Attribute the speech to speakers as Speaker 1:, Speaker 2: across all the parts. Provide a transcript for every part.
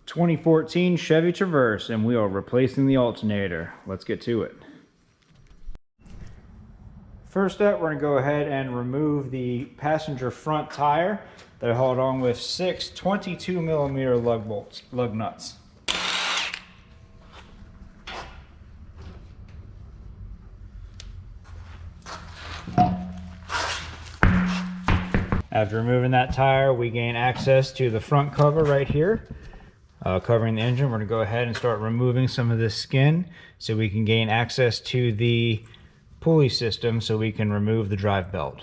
Speaker 1: 2014 Chevy Traverse, and we are replacing the alternator. Let's get to it. First up, we're going to go ahead and remove the passenger front tire that are held on with 6 22mm lug nuts. After removing that tire, we gain access to the front cover right here, covering the engine. We're going to go ahead and start removing some of this skin so we can gain access to the pulley system so we can remove the drive belt.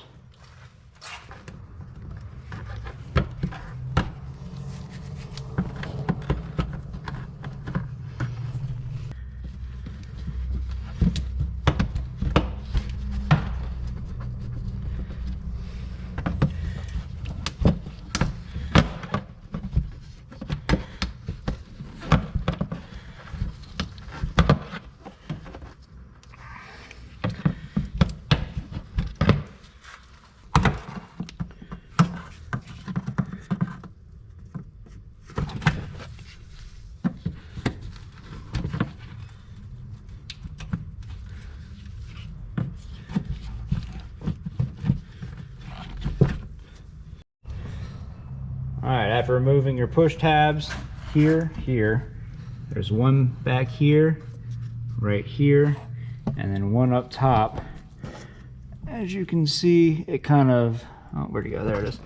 Speaker 1: Alright, after removing your push tabs here, there's one back here, right here, and then one up top. As you can see, it kind of, oh, where'd it go? There it is.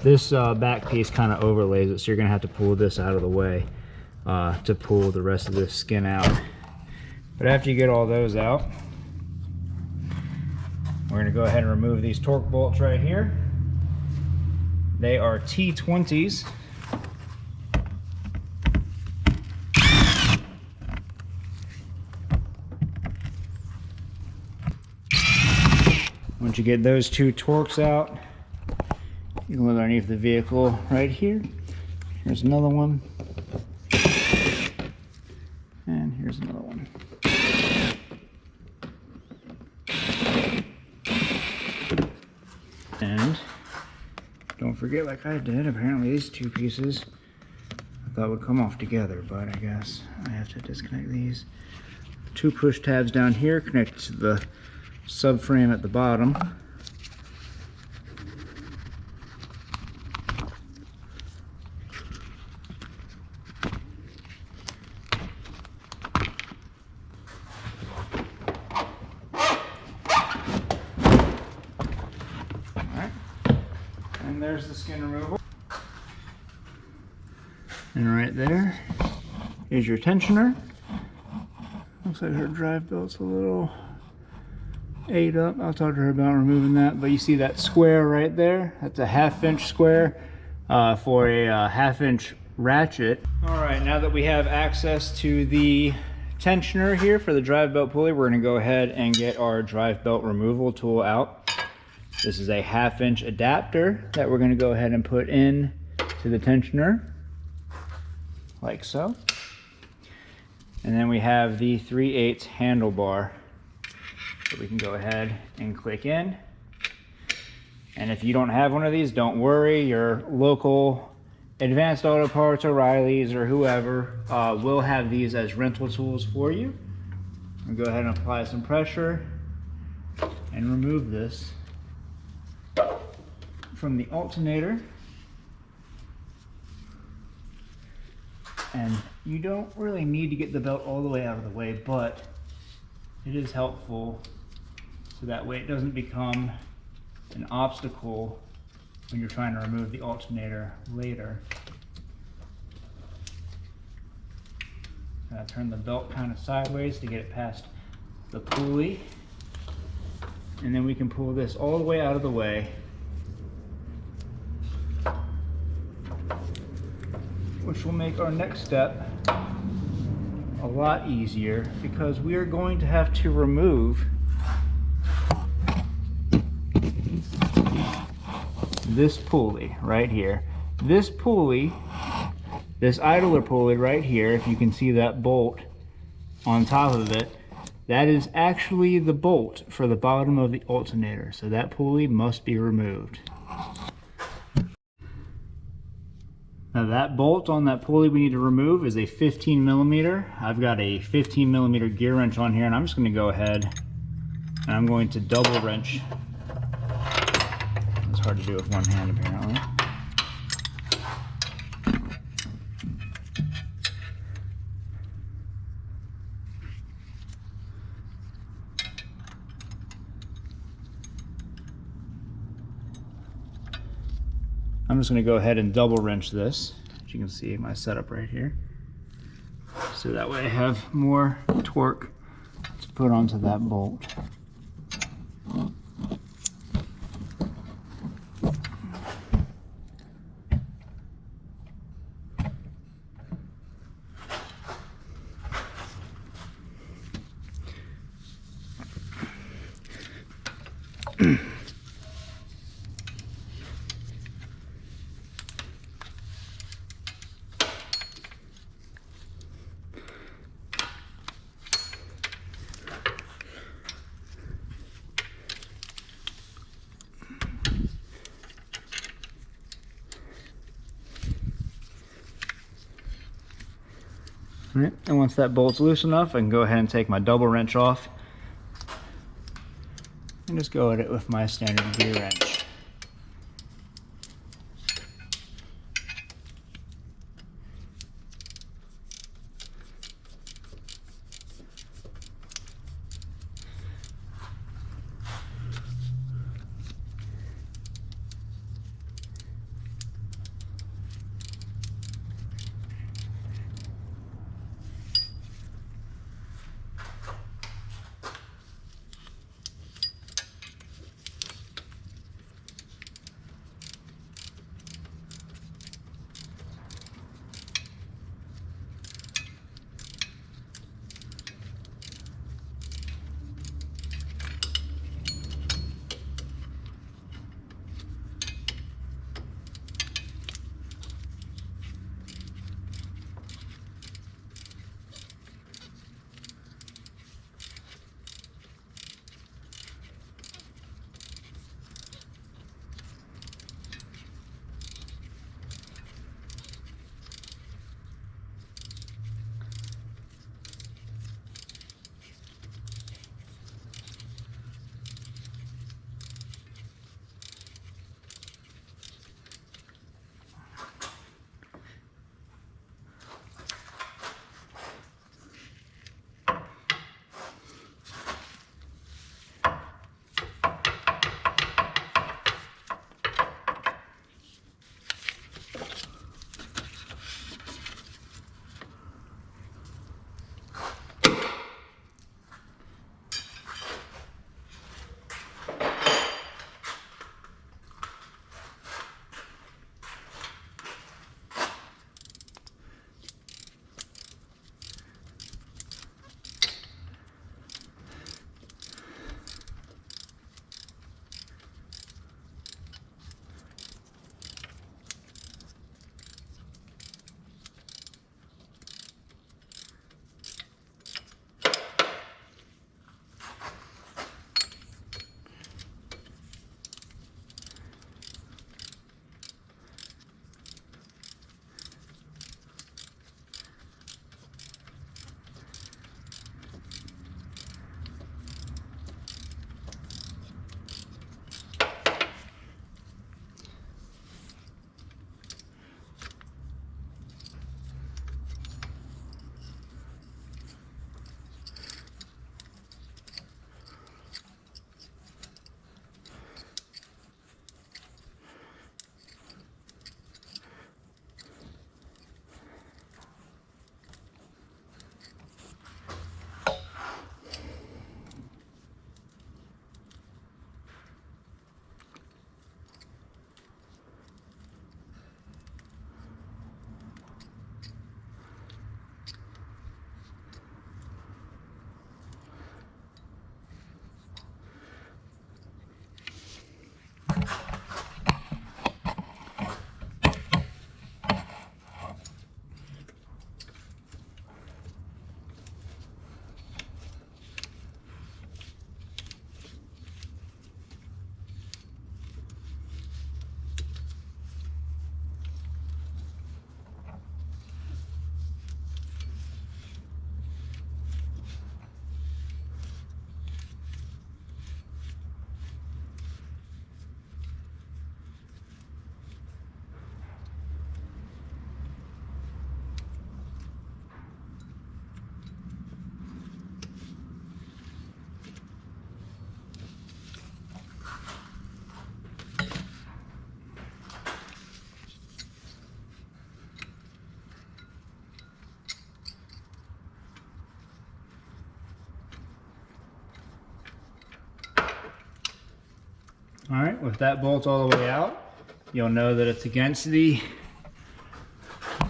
Speaker 1: This back piece kind of overlays it, so you're going to have to pull this out of the way to pull the rest of this skin out. But after you get all those out, we're going to go ahead and remove these torque bolts right here. They are T20s. Once you get those two torques out, you can look underneath the vehicle right here. Here's another one. And here's another one. And don't forget, like I did, apparently these two pieces I thought would come off together, but I guess I have to disconnect these. Two push tabs down here connected to the subframe at the bottom. And there's the skin removal. And right there is your tensioner. Looks like her drive belt's a little ate up. I'll talk to her about removing that. But you see that square right there? That's a 1/2 inch square for a 1/2 inch ratchet. Alright, now that we have access to the tensioner here for the drive belt pulley, we're going to go ahead and get our drive belt removal tool out. This is a 1/2 inch adapter that we're going to go ahead and put in to the tensioner, like so. And then we have the 3/8 handlebar that we can go ahead and click in. And if you don't have one of these, don't worry. Your local Advanced Auto Parts, O'Reilly's, or whoever will have these as rental tools for you. I'll go ahead and apply some pressure and remove this from the alternator. And you don't really need to get the belt all the way out of the way, but it is helpful so that way it doesn't become an obstacle when you're trying to remove the alternator later. Turn the belt kind of sideways to get it past the pulley, and then we can pull this all the way out of the way, which will make our next step a lot easier, because we are going to have to remove this pulley right here. This pulley, this idler pulley right here, if you can see that bolt on top of it, that is actually the bolt for the bottom of the alternator. So that pulley must be removed. Now that bolt on that pulley we need to remove is a 15 millimeter. I've got a 15 millimeter gear wrench on here, and I'm just going to go ahead and I'm going to double wrench. It's hard to do with one hand apparently. I'm just going to go ahead and double wrench this. As you can see my setup right here. So that way I have more torque to put onto that bolt. All right, and once that bolt's loose enough, I can go ahead and take my double wrench off and just go at it with my standard gear wrench. with that bolt all the way out, you'll know that it's against the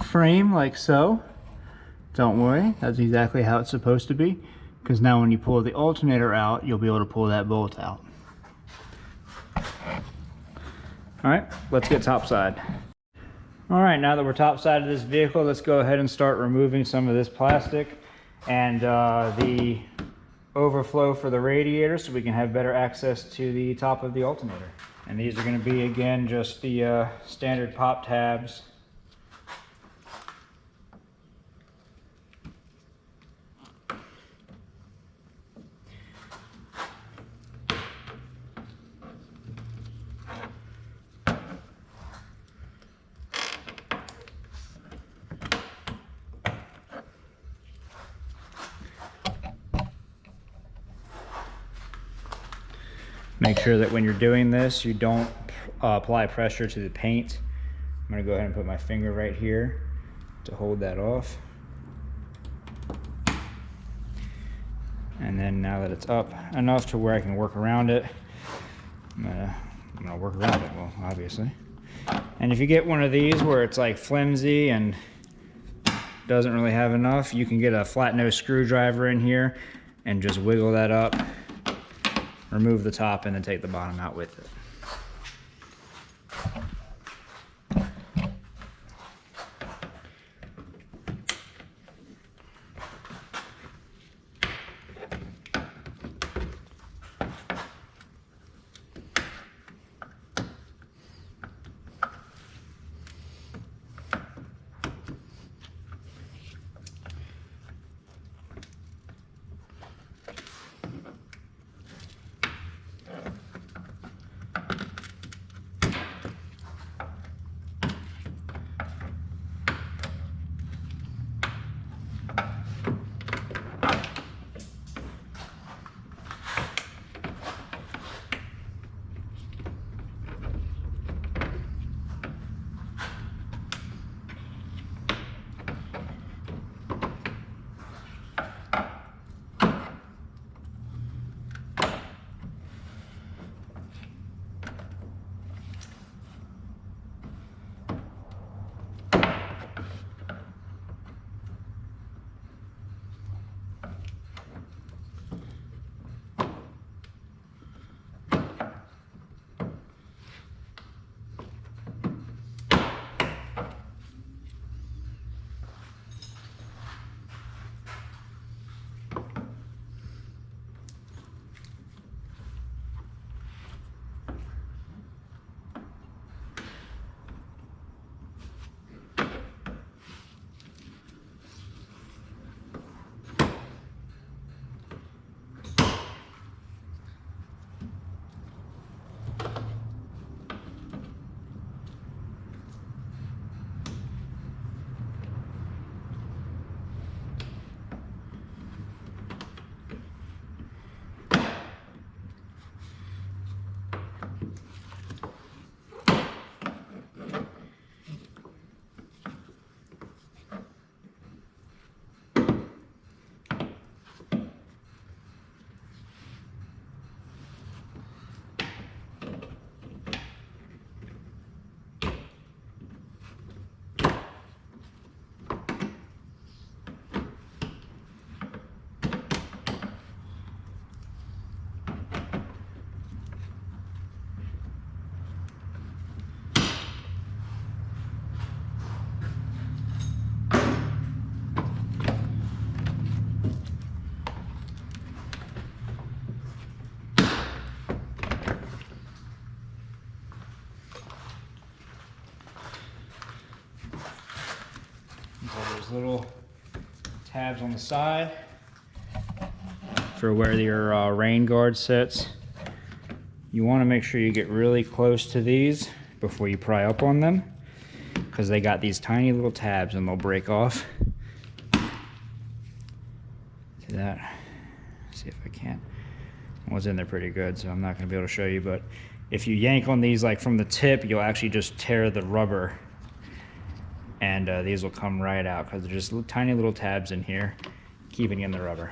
Speaker 1: frame like so. Don't worry, that's exactly how it's supposed to be, because now when you pull the alternator out, you'll be able to pull that bolt out. Alright, let's get topside. Alright, now that we're topside of this vehicle, let's go ahead and start removing some of this plastic and the overflow for the radiator so we can have better access to the top of the alternator. And these are going to be, again, just the standard pop tabs. Make sure that when you're doing this, you don't apply pressure to the paint. I'm gonna go ahead and put my finger right here to hold that off. And then now that it's up enough to where I can work around it, I'm gonna work around it, well, obviously. And if you get one of these where it's like flimsy and doesn't really have enough, you can get a flat nose screwdriver in here and just wiggle that up. Remove the top and then take the bottom out with it. Little tabs on the side for where your rain guard sits. You want to make sure you get really close to these before you pry up on them, because they got these tiny little tabs and they'll break off. See that? See if I can. Well, it's in there pretty good, so I'm not going to be able to show you, but if you yank on these like from the tip, you'll actually just tear the rubber, and these will come right out because they're just tiny little tabs in here keeping in the rubber.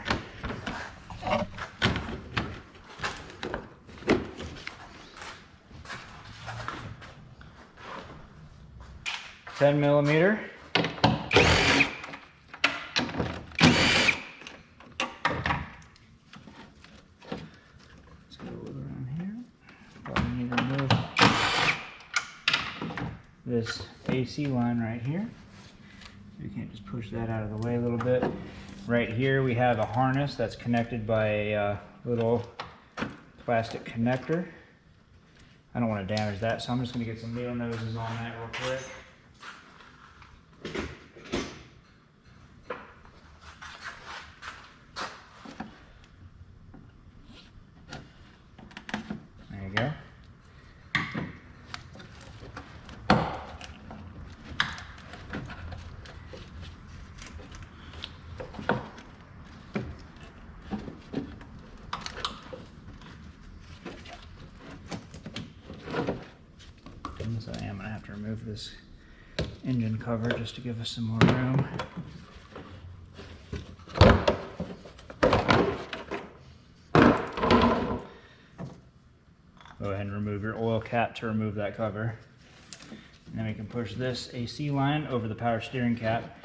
Speaker 1: 10mm. Let's go around here. Probably need to remove this AC line right here. You can't just push that out of the way a little bit. Right here we have a harness that's connected by a little plastic connector. I don't want to damage that, so I'm just going to get some needle noses on that real quick. There you go. So I am going to have to remove this engine cover just to give us some more room. Go ahead and remove your oil cap to remove that cover. And then we can push this AC line over the power steering cap.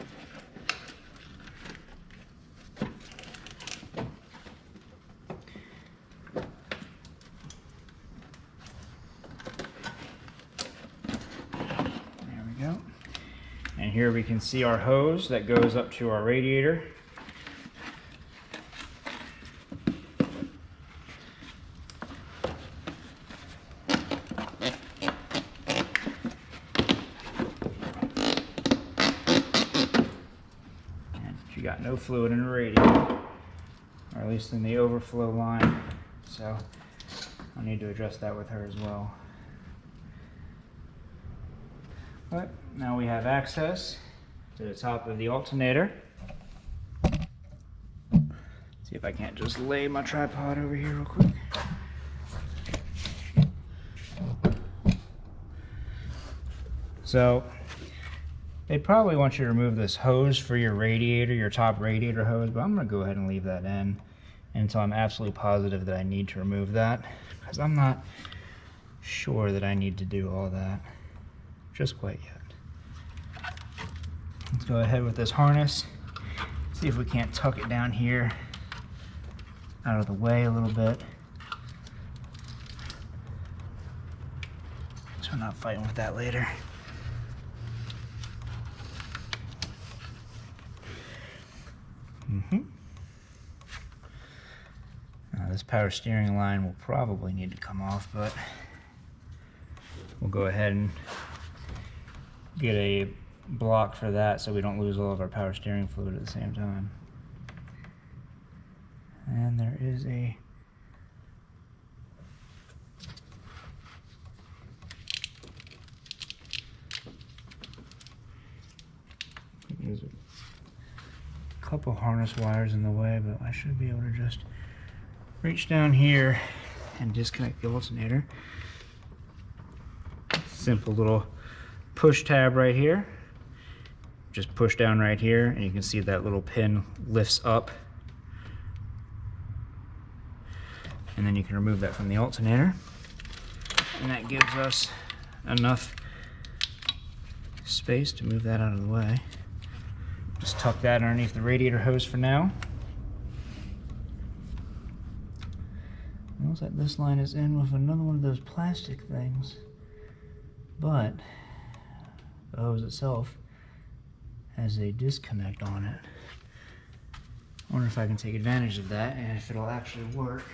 Speaker 1: And here we can see our hose that goes up to our radiator. And she got no fluid in the radiator, or at least in the overflow line. So I'll need to address that with her as well. But now we have access to the top of the alternator. See if I can't just lay my tripod over here real quick. So they probably want you to remove this hose for your radiator, your top radiator hose, but I'm going to go ahead and leave that in until I'm absolutely positive that I need to remove that, because I'm not sure that I need to do all that just quite yet. Let's go ahead with this harness, see if we can't tuck it down here out of the way a little bit, so we're not fighting with that later. Now this power steering line will probably need to come off, but we'll go ahead and get a block for that so we don't lose all of our power steering fluid at the same time. And there is there's a couple harness wires in the way, but I should be able to just reach down here and disconnect the alternator. Simple little push tab right here. Just push down right here and you can see that little pin lifts up. And then you can remove that from the alternator. And that gives us enough space to move that out of the way. Just tuck that underneath the radiator hose for now. It looks like this line is in with another one of those plastic things, but the hose itself has a disconnect on it. I wonder if I can take advantage of that and if it'll actually work.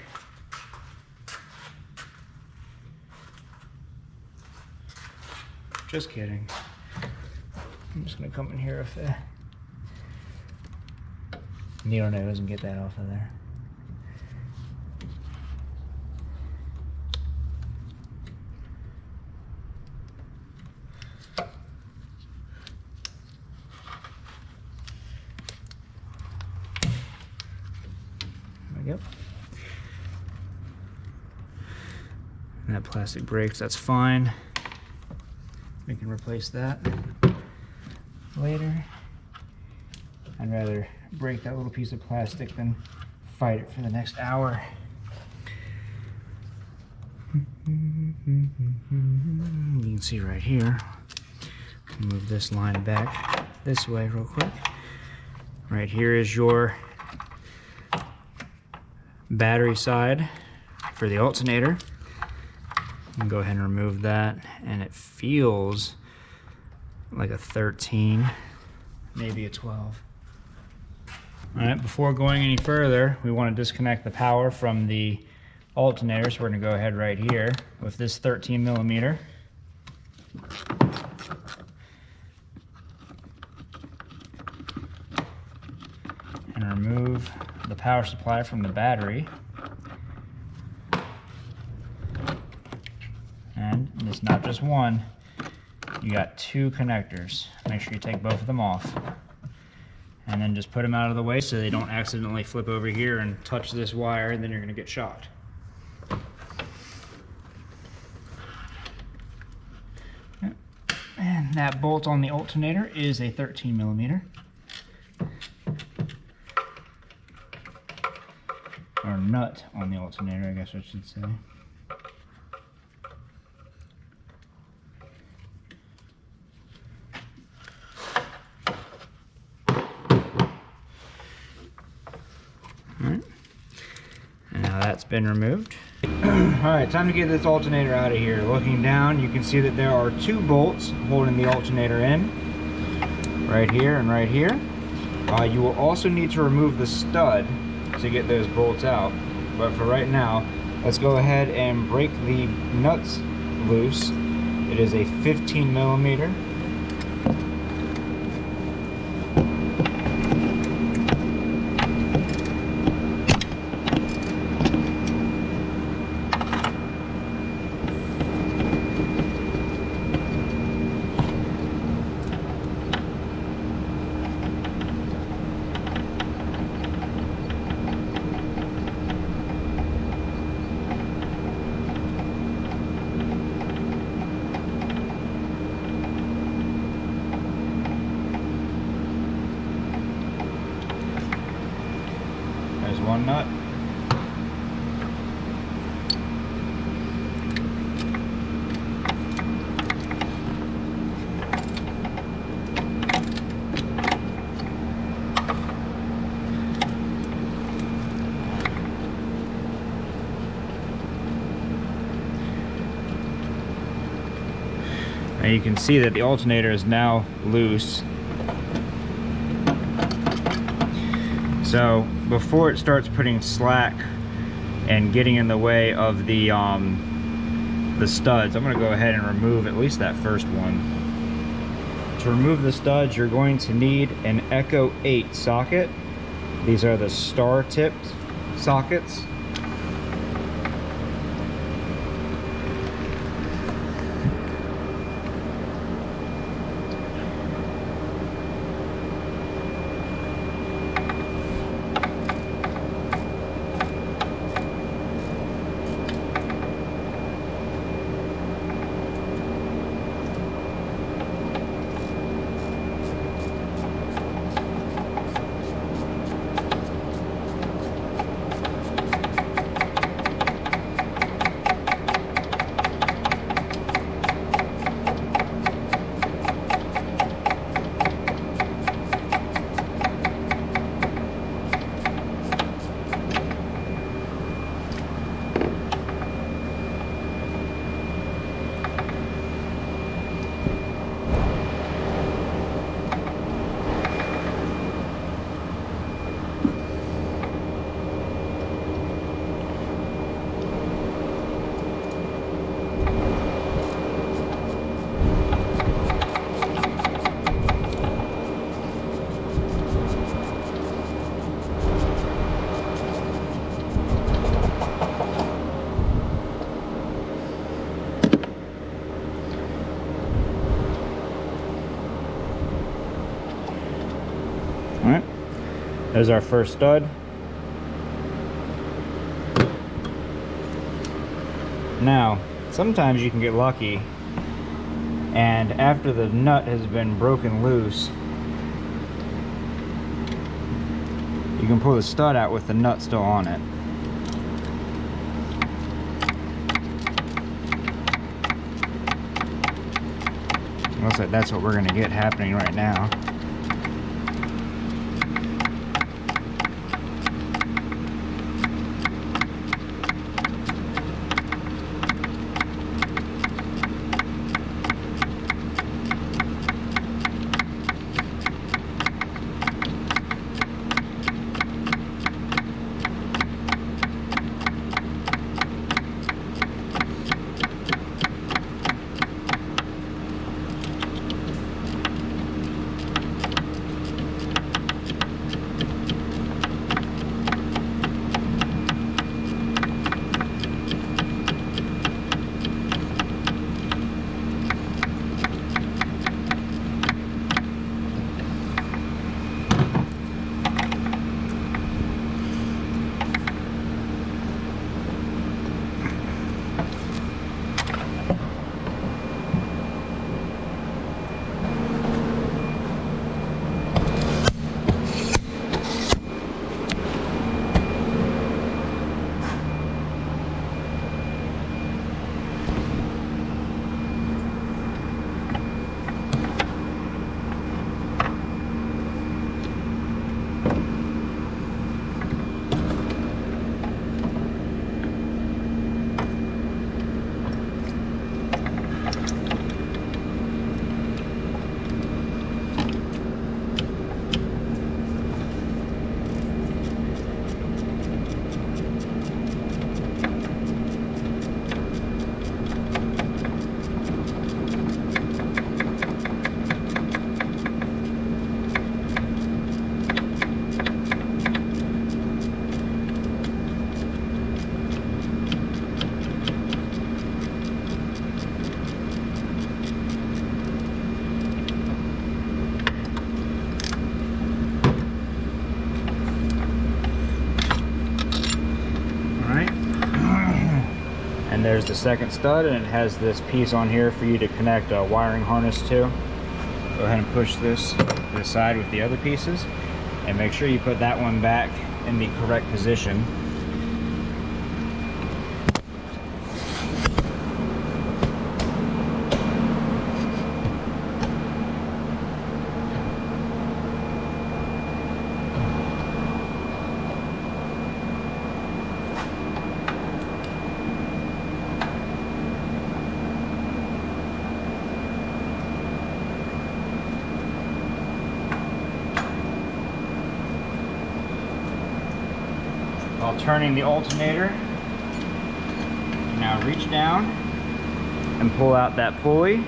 Speaker 1: Just kidding. I'm just gonna come in here with a needle nose and get that off of there. There we go. And that plastic breaks, that's fine. We can replace that later. I'd rather break that little piece of plastic than fight it for the next hour. You can see right here, Move this line back this way real quick. Right here is your battery side for the alternator. You can go ahead and remove that, and it feels like a 13, maybe a 12. All right, before going any further, we want to disconnect the power from the alternator, so we're going to go ahead right here with this 13 millimeter. And remove the power supply from the battery. And it's not just one, you got two connectors. Make sure you take both of them off. And then just put them out of the way so they don't accidentally flip over here and touch this wire, and then you're going to get shocked. And that bolt on the alternator is a 13 millimeter. Or nut on the alternator, I guess I should say. Alright, and now that's been removed. Alright, time to get this alternator out of here. Looking down, you can see that there are two bolts holding the alternator in. Right here and right here. You will also need to remove the stud to get those bolts out. But for right now, let's go ahead and break the nuts loose. It is a 15 millimeter. There's one nut. Now you can see that the alternator is now loose. So before it starts putting slack and getting in the way of the studs, I'm going to go ahead and remove at least that first one. To remove the studs, you're going to need an Echo 8 socket. These are the star-tipped sockets. Alright, there's our first stud. Now, sometimes you can get lucky, and after the nut has been broken loose, you can pull the stud out with the nut still on it. Looks like that's what we're gonna get happening right now. And there's the second stud, and it has this piece on here for you to connect a wiring harness to. Go ahead and push this to the side with the other pieces, and make sure you put that one back in the correct position. While turning the alternator, now reach down and pull out that pulley.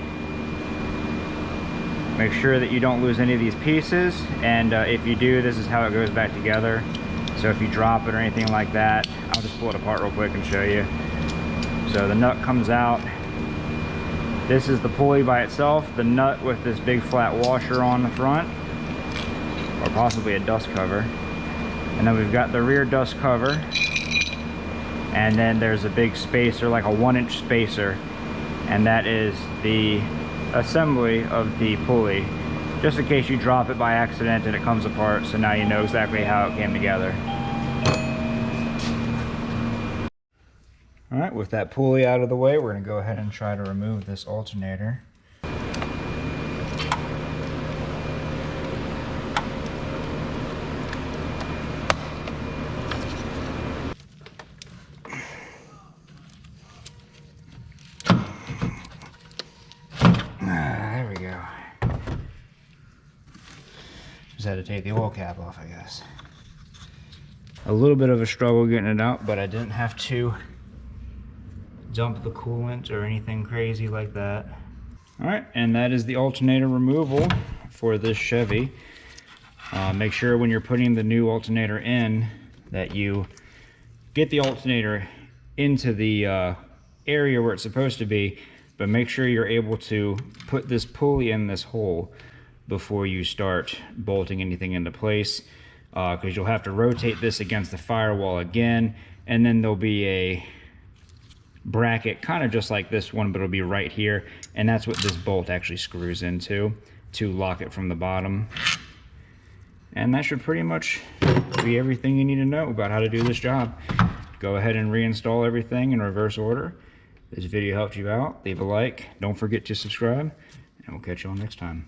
Speaker 1: Make sure that you don't lose any of these pieces, and if you do, this is how it goes back together. So if you drop it or anything like that, I'll just pull it apart real quick and show you. So the nut comes out. This is the pulley by itself, the nut with this big flat washer on the front, or possibly a dust cover. And then we've got the rear dust cover, and then there's a big spacer, like a 1-inch spacer, and that is the assembly of the pulley, just in case you drop it by accident and it comes apart, so now you know exactly how it came together. All right, with that pulley out of the way, we're gonna go ahead and try to remove this alternator. There we go. Just had to take the oil cap off, I guess. A little bit of a struggle getting it out, but I didn't have to dump the coolant or anything crazy like that. All right, and that is the alternator removal for this Chevy. Make sure when you're putting the new alternator in that you get the alternator into the area where it's supposed to be, but make sure you're able to put this pulley in this hole before you start bolting anything into place, because you'll have to rotate this against the firewall again, and then there'll be a bracket kind of just like this one, but it'll be right here, and that's what this bolt actually screws into to lock it from the bottom. And that should pretty much be everything you need to know about how to do this job. Go ahead and reinstall everything in reverse order. If this video helped you out, leave a like. Don't forget to subscribe, and we'll catch you all next time.